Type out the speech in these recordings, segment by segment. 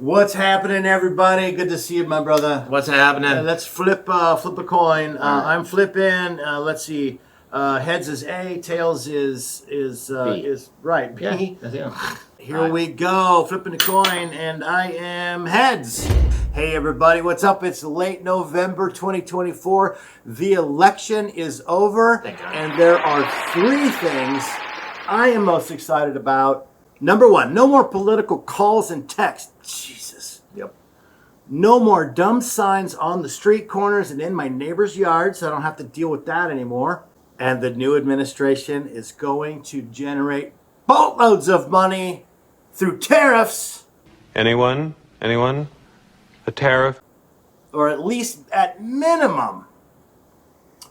What's happening, everybody? Good to see you, my brother. What's happening? Let's flip a coin. I'm flipping. Let's see. Heads is A. Tails is right. B. Yeah, that's it. Here we go. Flipping the coin, and I am heads. Hey, everybody. What's up? It's late November 2024. The election is over, and there are three things I am most excited about. Number one, no more political calls and texts. Jesus. Yep. No more dumb signs on the street corners and in my neighbor's yard, so I don't have to deal with that anymore. And the new administration is going to generate boatloads of money through tariffs. Anyone? A tariff? Or at least at minimum,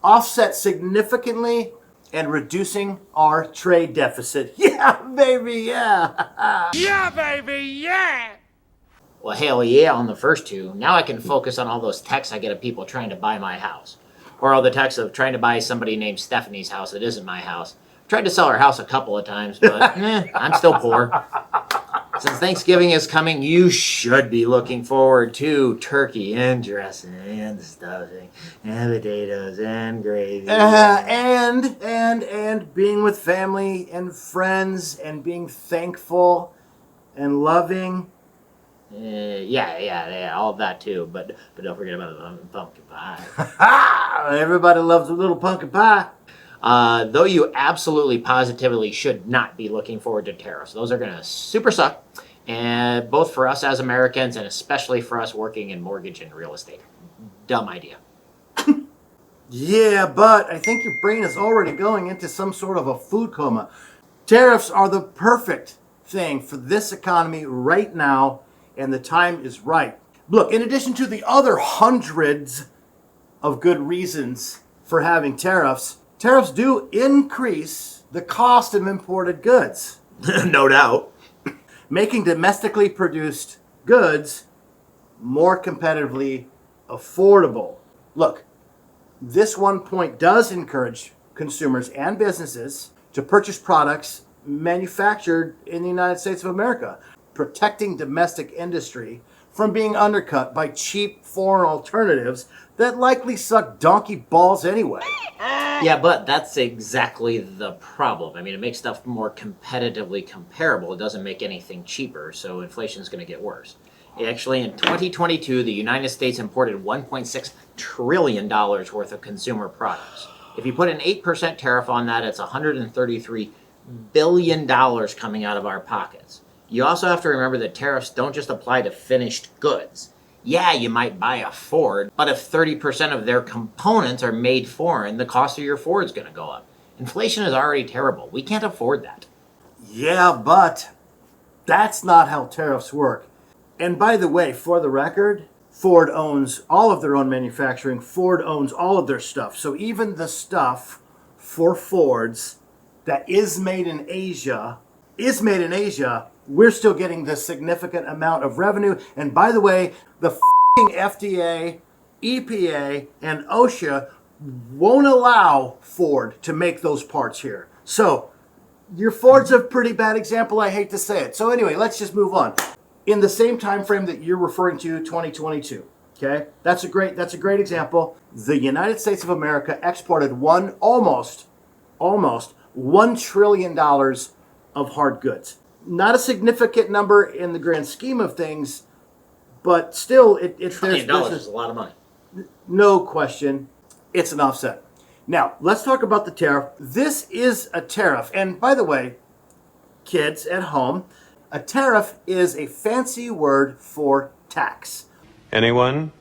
offset significantly and reducing our trade deficit. Yeah, baby, yeah. Yeah, baby, yeah! Well, hell yeah on the first two. Now I can focus on all those texts I get of people trying to buy my house. Or all the texts of trying to buy somebody named Stephanie's house that isn't my house. Tried to sell her house a couple of times, but I'm still poor. Since Thanksgiving is coming, you should be looking forward to turkey and dressing and stuffing and potatoes and gravy. And being with family and friends and being thankful and loving. Yeah, all of that too. But don't forget about the pumpkin pie. Everybody loves a little pumpkin pie. Though you absolutely positively should not be looking forward to tariffs. Those are going to super suck, and both for us as Americans and especially for us working in mortgage and real estate. Dumb idea. Yeah, but I think your brain is already going into some sort of a food coma. Tariffs are the perfect thing for this economy right now, and the time is right. Look, in addition to the other hundreds of good reasons for having tariffs, tariffs do increase the cost of imported goods. No doubt. Making domestically produced goods more competitively affordable. Look, this one point does encourage consumers and businesses to purchase products manufactured in the United States of America, protecting domestic industry from being undercut by cheap foreign alternatives that likely suck donkey balls anyway. Yeah, but that's exactly the problem. I mean, it makes stuff more competitively comparable. It doesn't make anything cheaper, so inflation is going to get worse. Actually, in 2022, the United States imported $1.6 trillion worth of consumer products. If you put an 8% tariff on that, it's $133 billion coming out of our pockets. You also have to remember that tariffs don't just apply to finished goods. Yeah, you might buy a Ford, but if 30% of their components are made foreign, the cost of your Ford's going to go up. Inflation is already terrible. We can't afford that. Yeah, but that's not how tariffs work. And by the way, for the record, Ford owns all of their own manufacturing. Ford owns all of their stuff. So even the stuff for Fords that is made in Asia, we're still getting the significant amount of revenue. And by the way, the FDA, EPA, and OSHA won't allow Ford to make those parts here. So your Ford's a pretty bad example. I hate to say it. So anyway, let's just move on. In the same time frame that you're referring to, 2022, okay? That's a great example. The United States of America exported almost $1 trillion of hard goods. Not a significant number in the grand scheme of things, but still, $1 trillion is a lot of money. No question, it's an offset. Now, let's talk about the tariff. This is a tariff. And by the way, kids at home, a tariff is a fancy word for tax. Anyone?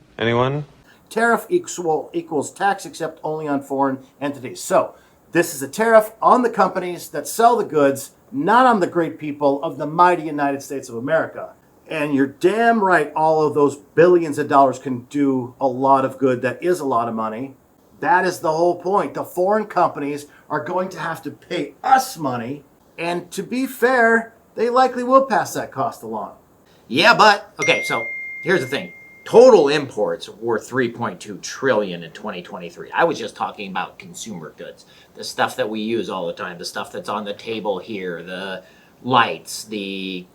Tariff equals tax, except only on foreign entities. So, this is a tariff on the companies that sell the goods, not on the great people of the mighty United States of America. And you're damn right, all of those billions of dollars can do a lot of good. That is a lot of money. That is the whole point. The foreign companies are going to have to pay us money. And to be fair, they likely will pass that cost along. Yeah, but, okay, so here's the thing. Total imports were $3.2 trillion in 2023. I was just talking about consumer goods, the stuff that we use all the time, the stuff that's on the table here, the lights, the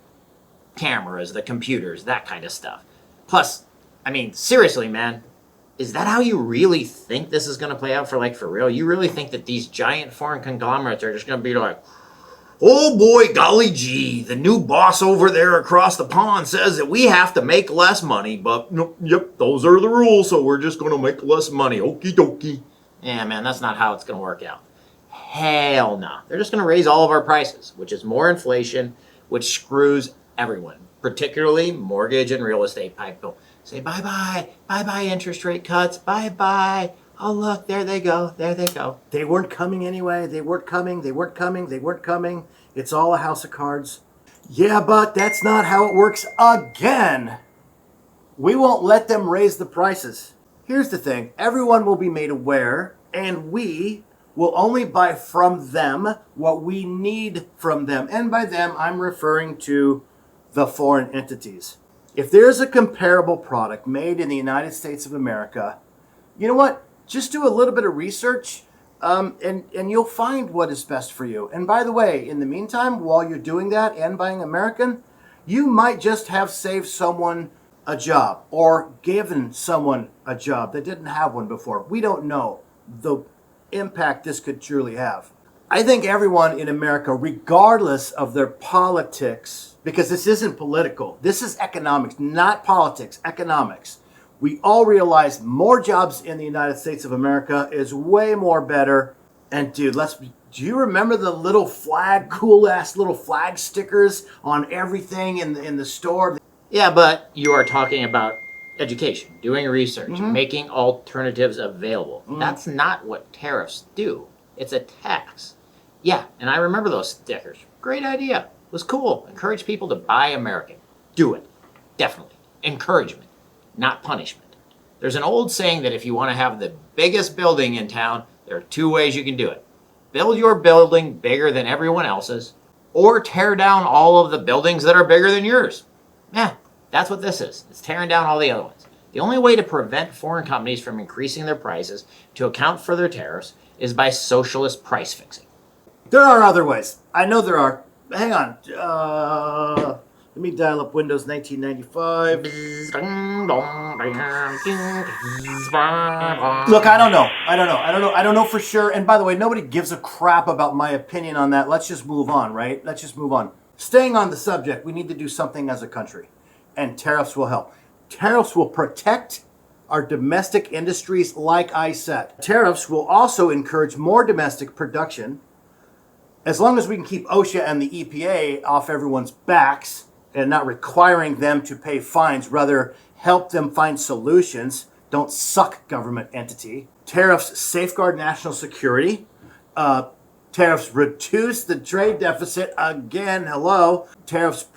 cameras, the computers, that kind of stuff. Plus, I mean, seriously, man, is that how you really think this is going to play out for real? You really think that these giant foreign conglomerates are just going to be like, oh boy, golly gee, the new boss over there across the pond says that we have to make less money, but yep, those are the rules, so we're just going to make less money. Okie dokie. Yeah, man, that's not how it's going to work out. Hell no. They're just going to raise all of our prices, which is more inflation, which screws everyone, particularly mortgage and real estate people. Say bye-bye, bye-bye interest rate cuts, bye-bye. Oh, look, there they go, there they go. They weren't coming anyway. They weren't coming. It's all a house of cards. Yeah, but that's not how it works again. We won't let them raise the prices. Here's the thing. Everyone will be made aware, and we will only buy from them what we need from them. And by them, I'm referring to the foreign entities. If there's a comparable product made in the United States of America, you know what? Just do a little bit of research, and you'll find what is best for you. And by the way, in the meantime, while you're doing that and buying American, you might just have saved someone a job or given someone a job that didn't have one before. We don't know the impact this could truly have. I think everyone in America, regardless of their politics, because this isn't political, this is economics, not politics, economics. We all realize more jobs in the United States of America is way more better. And dude, do you remember the little flag, cool ass little flag stickers on everything in the store? Yeah, but you are talking about education, doing research, making alternatives available. That's not what tariffs do. It's a tax. Yeah, and I remember those stickers. Great idea. It was cool. Encourage people to buy American. Do it. Definitely. Encouragement, not punishment. There's an old saying that if you want to have the biggest building in town, there are two ways you can do it. Build your building bigger than everyone else's, or tear down all of the buildings that are bigger than yours. Yeah, that's what this is. It's tearing down all the other ones. The only way to prevent foreign companies from increasing their prices to account for their tariffs is by socialist price fixing. There are other ways. I know there are. Hang on. Let me dial up Windows 1995. Look, I don't know for sure. And by the way, nobody gives a crap about my opinion on that. Let's just move on, right? Let's just move on. Staying on the subject, we need to do something as a country. And tariffs will help. Tariffs will protect our domestic industries, like I said. Tariffs will also encourage more domestic production. As long as we can keep OSHA and the EPA off everyone's backs and not requiring them to pay fines, rather help them find solutions. Don't suck, government entity. Tariffs safeguard national security. Tariffs reduce the trade deficit. Again, hello. Tariffs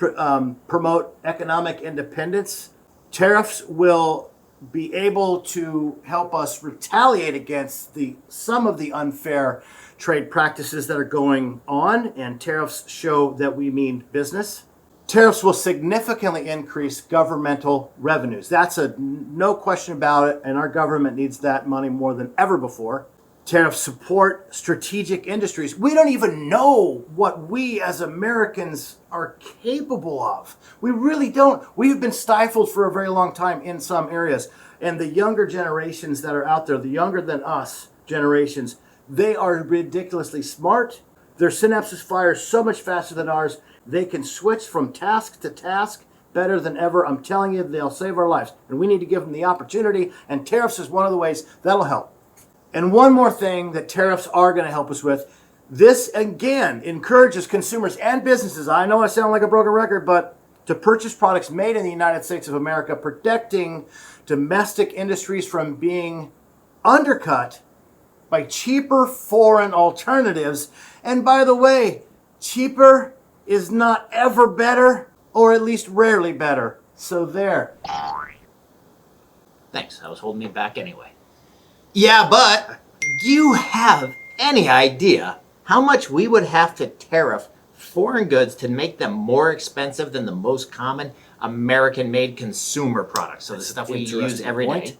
promote economic independence. Tariffs will be able to help us retaliate against some of the unfair trade practices that are going on, and tariffs show that we mean business. Tariffs will significantly increase governmental revenues. That's no question about it, and our government needs that money more than ever before. Tariffs support strategic industries. We don't even know what we as Americans are capable of. We really don't. We've been stifled for a very long time in some areas. And the younger generations that are out there, the younger than us generations, they are ridiculously smart. Their synapses fire so much faster than ours. They can switch from task to task better than ever. I'm telling you, they'll save our lives. And we need to give them the opportunity. And tariffs is one of the ways that'll help. And one more thing that tariffs are going to help us with. This, again, encourages consumers and businesses, I know I sound like a broken record, but to purchase products made in the United States of America, protecting domestic industries from being undercut by cheaper foreign alternatives. And by the way, cheaper is not ever better, or at least rarely better. So there. Thanks, that was holding me back anyway. Yeah, but do you have any idea how much we would have to tariff foreign goods to make them more expensive than the most common American-made consumer products? So the stuff we use every day.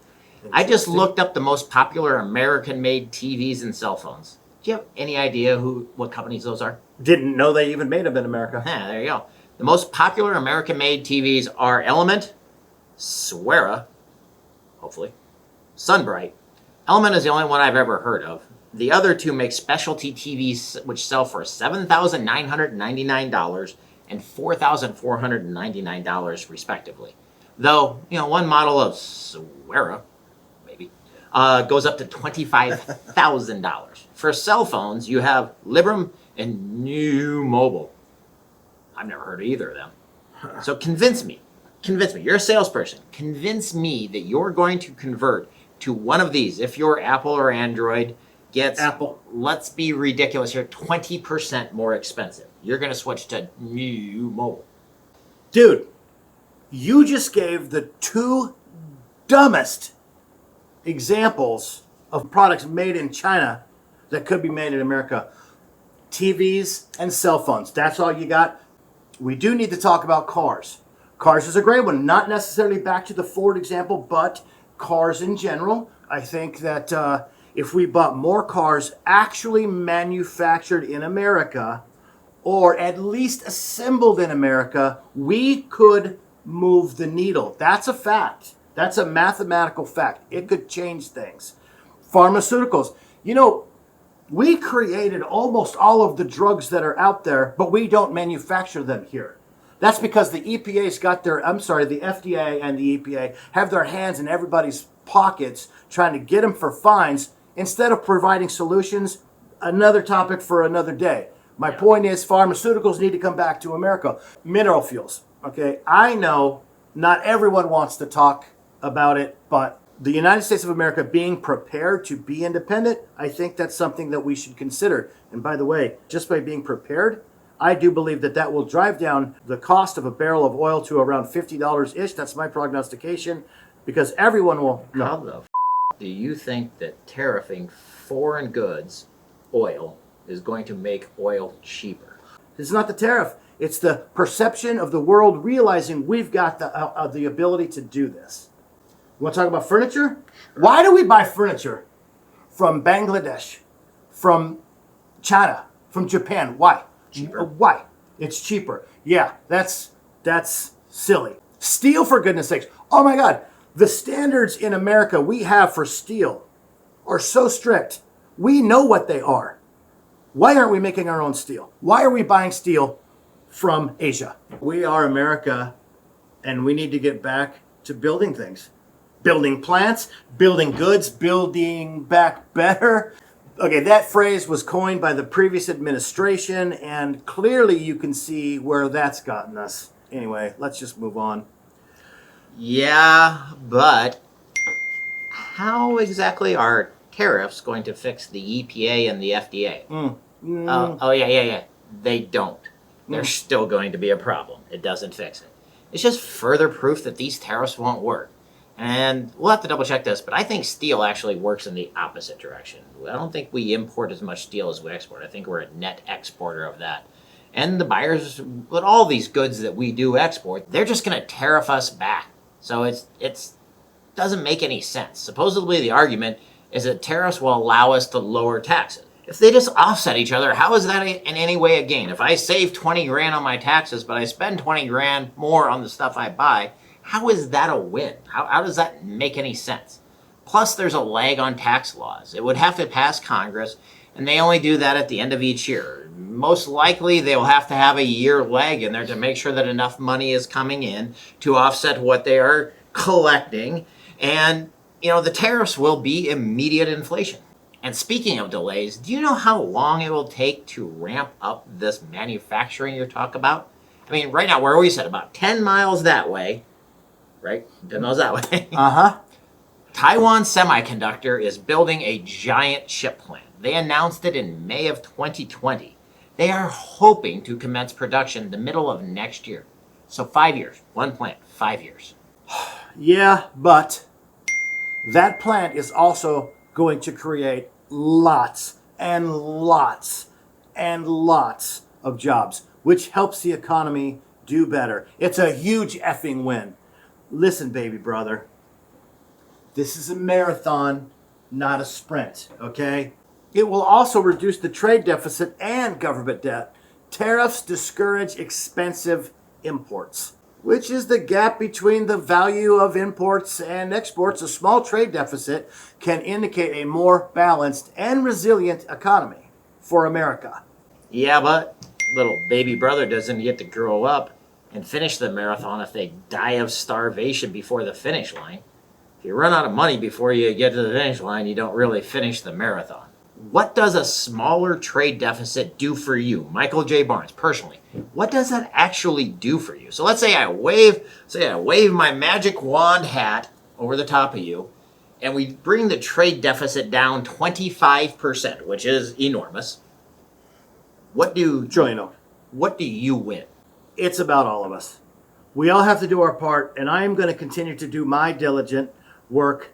I just looked up the most popular American-made TVs and cell phones. Do you have any idea what companies those are? Didn't know they even made them in America. Yeah, there you go. The most popular American-made TVs are Element, Sweara, hopefully, Sunbright. Element is the only one I've ever heard of. The other two make specialty TVs which sell for $7,999 and $4,499 respectively. Though, one model of Sweara, maybe, goes up to $25,000. For cell phones, you have Librem and New Mobile. I've never heard of either of them. So convince me, you're a salesperson, convince me that you're going to convert to one of these. If your Apple or Android gets, Apple, let's be ridiculous here, 20% more expensive, you're going to switch to New Mobile. Dude, you just gave the two dumbest examples of products made in China that could be made in America. TVs and cell phones. That's all you got. We do need to talk about cars. Cars is a great one. Not necessarily back to the Ford example, but cars in general. I think that if we bought more cars actually manufactured in America, or at least assembled in America, we could move the needle. That's a fact. That's a mathematical fact. It could change things. Pharmaceuticals. We created almost all of the drugs that are out there, but we don't manufacture them here. That's because the EPA's got the FDA and the EPA have their hands in everybody's pockets trying to get them for fines instead of providing solutions. Another topic for another day. My point is pharmaceuticals need to come back to America. Mineral fuels. Okay, I know not everyone wants to talk about it, but the United States of America being prepared to be independent, I think that's something that we should consider. And by the way, just by being prepared, I do believe that will drive down the cost of a barrel of oil to around $50-ish. That's my prognostication, because everyone will know. How the do you think that tariffing foreign goods, oil, is going to make oil cheaper? It's not the tariff. It's the perception of the world realizing we've got the ability to do this. You want to talk about furniture? Why do we buy furniture from Bangladesh, from China, from Japan? Why? Cheaper. Why? It's cheaper. Yeah, that's silly. Steel, for goodness sakes. Oh my God. The standards in America we have for steel are so strict. We know what they are. Why aren't we making our own steel? Why are we buying steel from Asia? We are America, and we need to get back to building things. Building plants, building goods, building back better. Okay, that phrase was coined by the previous administration, and clearly you can see where that's gotten us. Anyway, let's just move on. Yeah, but how exactly are tariffs going to fix the EPA and the FDA? Oh, yeah. They don't. There's still going to be a problem. It doesn't fix it. It's just further proof that these tariffs won't work. And we'll have to double check this, but I think steel actually works in the opposite direction. I don't think we import as much steel as we export. I think we're a net exporter of that. And the buyers, with all these goods that we do export, they're just going to tariff us back. So it doesn't make any sense. Supposedly the argument is that tariffs will allow us to lower taxes. If they just offset each other, how is that in any way a gain? If I save 20 grand on my taxes, but I spend 20 grand more on the stuff I buy, how is that a win? How does that make any sense? Plus, there's a lag on tax laws. It would have to pass Congress, and they only do that at the end of each year. Most likely, they'll have to have a year lag in there to make sure that enough money is coming in to offset what they are collecting. And, the tariffs will be immediate inflation. And speaking of delays, do you know how long it will take to ramp up this manufacturing you're talking about? I mean, right now, where are we at? About 10 miles that way. Right? 10 miles that way. Uh-huh. Taiwan Semiconductor is building a giant chip plant. They announced it in May of 2020. They are hoping to commence production the middle of next year. So 5 years. One plant, 5 years. Yeah, but that plant is also going to create lots and lots and lots of jobs, which helps the economy do better. It's a huge effing win. Listen, baby brother, this is a marathon, not a sprint, okay? It will also reduce the trade deficit and government debt. Tariffs discourage expensive imports, which is the gap between the value of imports and exports. A small trade deficit can indicate a more balanced and resilient economy for America. Yeah, but little baby brother doesn't get to grow up and finish the marathon if they die of starvation before the finish line. If you run out of money before you get to the finish line, you don't really finish the marathon. What does a smaller trade deficit do for you, Michael J. Barnes, personally? What does that actually do for you? So let's say I wave my magic wand hat over the top of you, and we bring the trade deficit down 25%, which is enormous. What do you win? It's about all of us. We all have to do our part, and I am going to continue to do my diligent work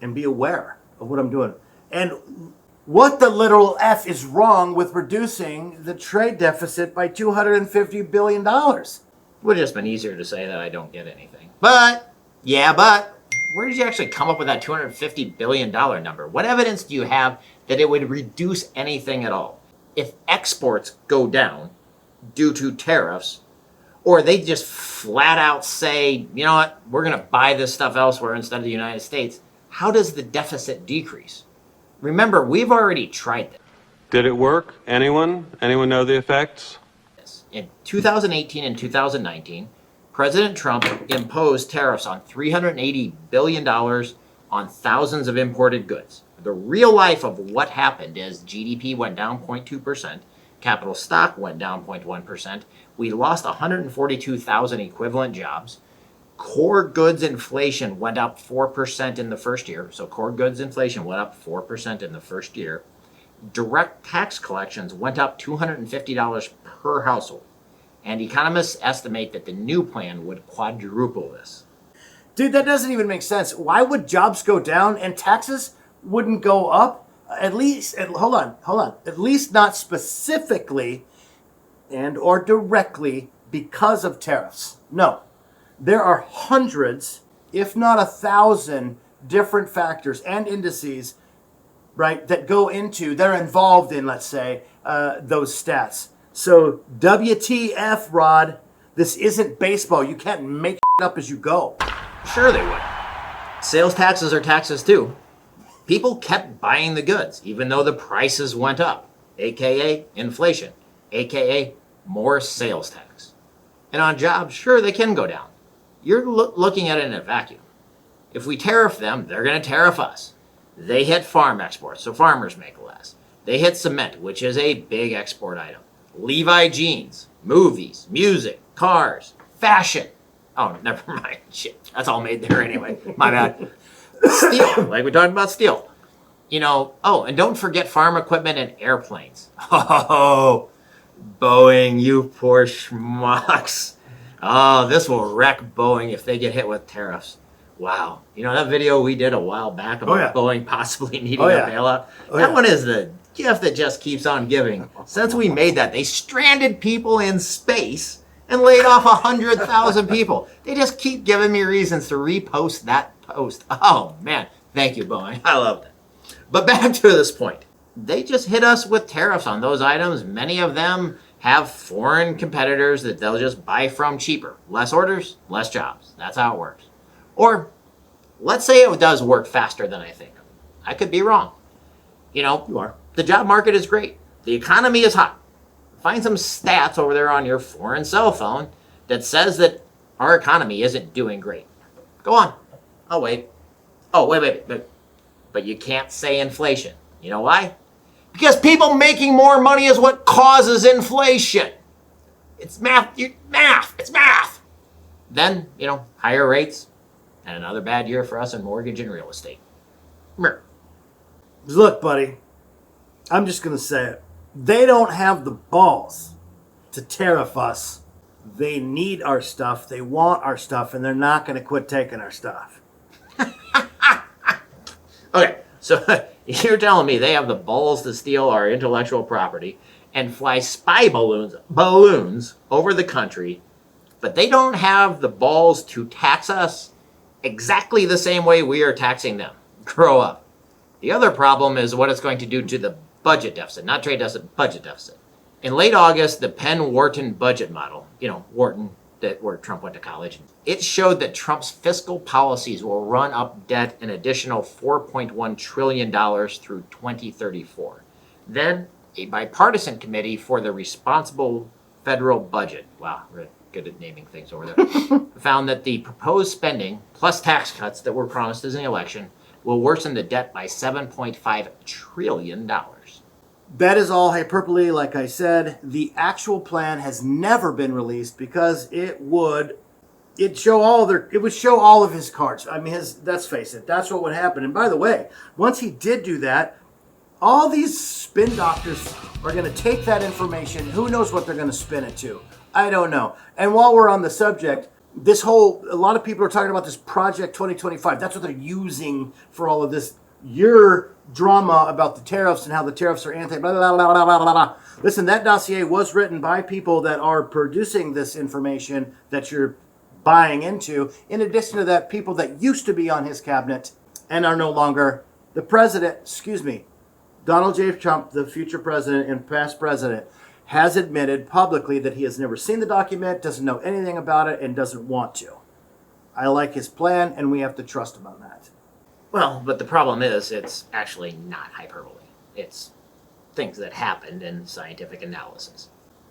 and be aware of what I'm doing. And what the literal F is wrong with reducing the trade deficit by $250 billion? Would have just been easier to say that I don't get anything. But, where did you actually come up with that $250 billion number? What evidence do you have that it would reduce anything at all? If exports go down due to tariffs, or they just flat out say, you know what, we're going to buy this stuff elsewhere instead of the United States, how does the deficit decrease? Remember, we've already tried this. Did it work? Anyone? Anyone know the effects? In 2018 and 2019, President Trump imposed tariffs on $380 billion on thousands of imported goods. The real life of what happened is GDP went down 0.2%, capital stock went down 0.1%, we lost 142,000 equivalent jobs, core goods inflation went up 4% in the first year. So core goods inflation went up 4% in the first year. Direct tax collections went up $250 per household. And economists estimate that the new plan would quadruple this. Dude, that doesn't even make sense. Why would jobs go down and taxes wouldn't go up? At least not specifically and or directly because of tariffs. No. There are hundreds, if not 1,000, different factors and indices, right, that are involved in, let's say, those stats. So WTF, Rod, this isn't baseball. You can't make it up as you go. Sure they would. Sales taxes are taxes too. People kept buying the goods, even though the prices went up, aka inflation, aka more sales tax. And on jobs, sure, they can go down. You're looking at it in a vacuum. If we tariff them, they're going to tariff us. They hit farm exports, so farmers make less. They hit cement, which is a big export item. Levi jeans, movies, music, cars, fashion. Oh, never mind. Shit, that's all made there anyway. My bad. Steel, like we talked about steel. And don't forget farm equipment and airplanes. Oh, Boeing, you poor schmucks. Oh, this will wreck Boeing if they get hit with tariffs. Wow. That video we did a while back about Boeing possibly needing a bailout? That one is the gift that just keeps on giving. Since we made that, they stranded people in space and laid off 100,000 people. They just keep giving me reasons to repost that post. Oh, man. Thank you, Boeing. I love that. But back to this point. They just hit us with tariffs on those items. Many of them have foreign competitors that they'll just buy from cheaper. Less orders, less jobs. That's how it works. Or let's say it does work faster than I think. I could be wrong. You are. The job market is great. The economy is hot. Find some stats over there on your foreign cell phone that says that our economy isn't doing great. Go on. I'll wait. Oh, wait. But you can't say inflation. You know why? Because people making more money is what causes inflation. It's math. It's math. Then, higher rates and another bad year for us in mortgage and real estate. Look, buddy, I'm just going to say it. They don't have the balls to tariff us. They need our stuff. They want our stuff, and they're not going to quit taking our stuff. Okay, so you're telling me they have the balls to steal our intellectual property and fly spy balloons over the country, but they don't have the balls to tax us exactly the same way we are taxing them. Grow up. The other problem is what it's going to do to the budget deficit, not trade deficit, budget deficit. In late August, the Penn-Wharton budget model, Wharton, where Trump went to college. It showed that Trump's fiscal policies will run up debt an additional $4.1 trillion through 2034. Then, a bipartisan committee for the responsible federal budget, wow, we're good at naming things over there, found that the proposed spending, plus tax cuts that were promised as an election, will worsen the debt by $7.5 trillion. That is all hyperbole, like I said. The actual plan has never been released because it would show all of his cards. I mean, let's face it, that's what would happen. And by the way, once he did do that, all these spin doctors are going to take that information. Who knows what they're going to spin it to? I don't know. And while we're on the subject, a lot of people are talking about this Project 2025. That's what they're using for all of this. Your drama about the tariffs and how the tariffs are anti blah, blah, blah, blah, blah, blah, blah. Listen, that dossier was written by people that are producing this information that you're buying into. In addition to that, people that used to be on his cabinet and are no longer. The president, Donald J. Trump, the future president and past president, has admitted publicly that he has never seen the document, doesn't know anything about it, and doesn't want to. I like his plan, and we have to trust him on that. Well, but the problem is it's actually not hyperbole. It's things that happened in scientific analysis.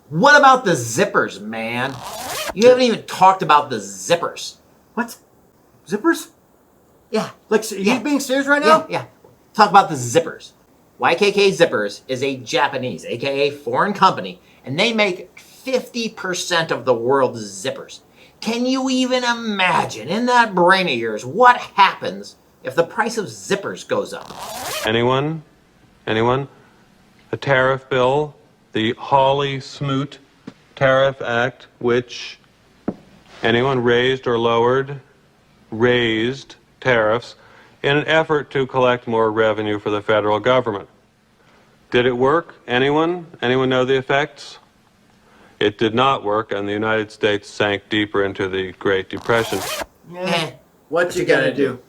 What about the zippers, man? You haven't even talked about the zippers. What? Zippers? Yeah. Like, are you being serious right now? Yeah. Talk about the zippers. YKK Zippers is a Japanese, aka foreign company, and they make 50% of the world's zippers. Can you even imagine in that brain of yours what happens if the price of zippers goes up? Anyone? A tariff bill, the Hawley-Smoot Tariff Act, which anyone raised or lowered, raised tariffs in an effort to collect more revenue for the federal government. Did it work? Anyone? Anyone know the effects? It did not work, and the United States sank deeper into the Great Depression. Yeah. What you gonna do?